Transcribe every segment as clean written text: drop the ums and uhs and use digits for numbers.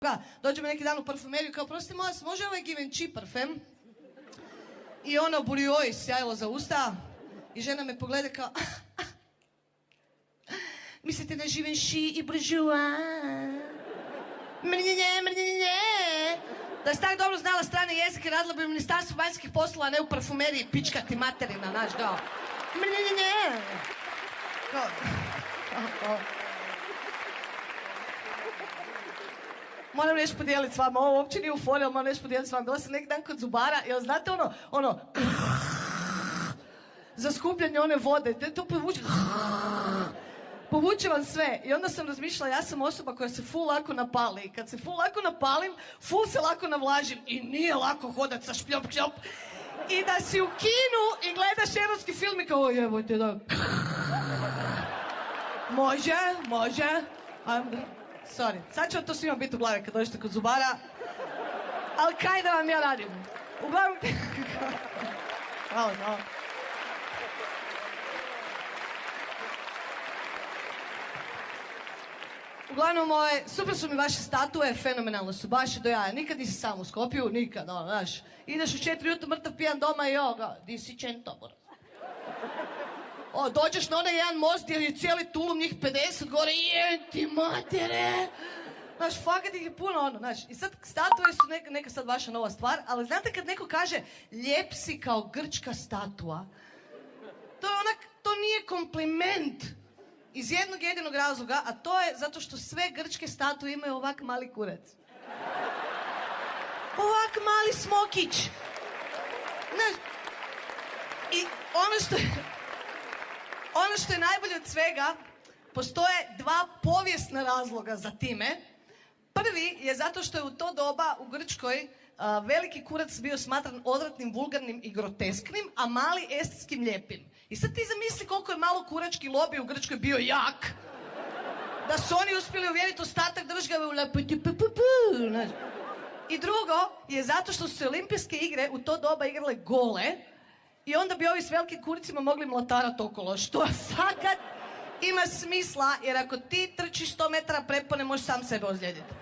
Da, dođemo neki dan u parfumeriju, kao, prosti moja, može ovaj Givenchy parfem? I ono, burijoj, sjajilo za usta. I žena me pogleda kao, mislite na Givenchy i Bourjois? Mrnjenje. Da si tak dobro znala strane jezike, radila bi u Ministarstvu vanjskih poslova, a ne u parfumeriji, pička ti materina, znaš, kao. Mrnjenje. Moram nešto podijeliti s vama, ovo uopće nije u fori, ali moram nešto podijeliti s vama. Bila sam neki dan kod zubara, jel znate ono, za skupljanje one vode, to povuče vam sve. I onda sam razmišljala, ja sam osoba koja se ful lako napali. I kad se ful lako napalim, ful se lako navlažim. I nije lako hodat sa špljop. I da si u kinu i gledaš erotski film i kao, jebojte da... Može. Sorry, sad će vam to svima biti u glavi kad dođete kod zubara. Ali kaj da vam ja radim? Uglavnom... Hvala. Uglavnom, super su mi vaše statue, fenomenalno su, baš do jaja. Nikad nisi sam u Skopju, nikad, znaš. Ideš u 4 ujutro mrtav pijan doma i di si čentobor. Dođeš na onaj jedan most gdje je cijeli tulum, njih 50 gore, ti matere. Znaš, fakat ih je puno, znaš. I sad statue su neka sad vaša nova stvar, ali znate kad neko kaže lijep si kao grčka statua, to nije kompliment. Iz jednog jedinog razloga, a to je zato što sve grčke statue imaju ovak mali kurac. Ovak mali smokić. Znaš, i ono što je najbolje od svega, postoje dva povijesna razloga za time. Prvi je zato što je u to doba u Grčkoj veliki kurac bio smatran odvratnim, vulgarnim i grotesknim, a mali estetskim lijepim. I sad ti zamisli koliko je malo kurački lobby u Grčkoj bio jak. Da su oni uspjeli uvjeriti ostatak države u I drugo je zato što su se olimpijske igre u to doba igrale gole i onda bi ovi s velikim kuricima mogli mlatarat okolo, što fakat ima smisla, jer ako ti trčiš 100 metara prepone, možeš sam sebe ozlijediti.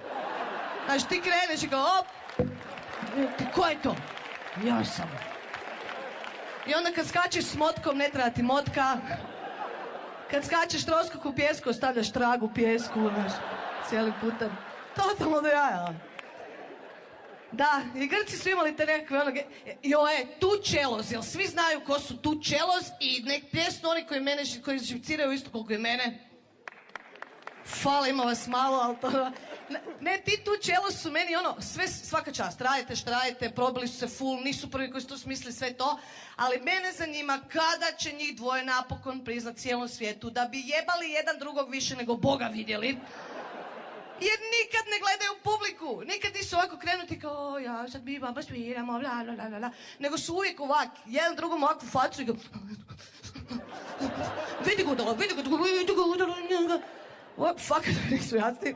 Znaš, ti kreneš i kao, op, ko je to? Ja sam. I onda kad skačeš s motkom, ne treba ti motka. Kad skačeš troskok u pjesku, ostavljaš trag u pjesku, znaš, cijeli putem. Totalno do jaja. Da, i Grci su imali te nekakve tučelos, jel svi znaju ko su tučelos i nek pljesnu oni koji živciraju isto koliko i mene. Fala, ima vas malo, ali to... Ne, ti tučelos su meni svaka čast, radite što radite, probili su se full, nisu prvi koji su to smislili sve to, ali mene zanima kada će njih dvoje napokon priznat cijelom svijetu da bi jebali jedan drugog više nego Boga vidjeli. Jer nikad ne gledaju publiku, nikad nisu ovako krenuti kao ja sad mi baba sviramo, la. Nego su uvijek ovak, jedan drugom ovakvu facu i ga... Vidi ga udala. Ovak, fakat nisu jasni.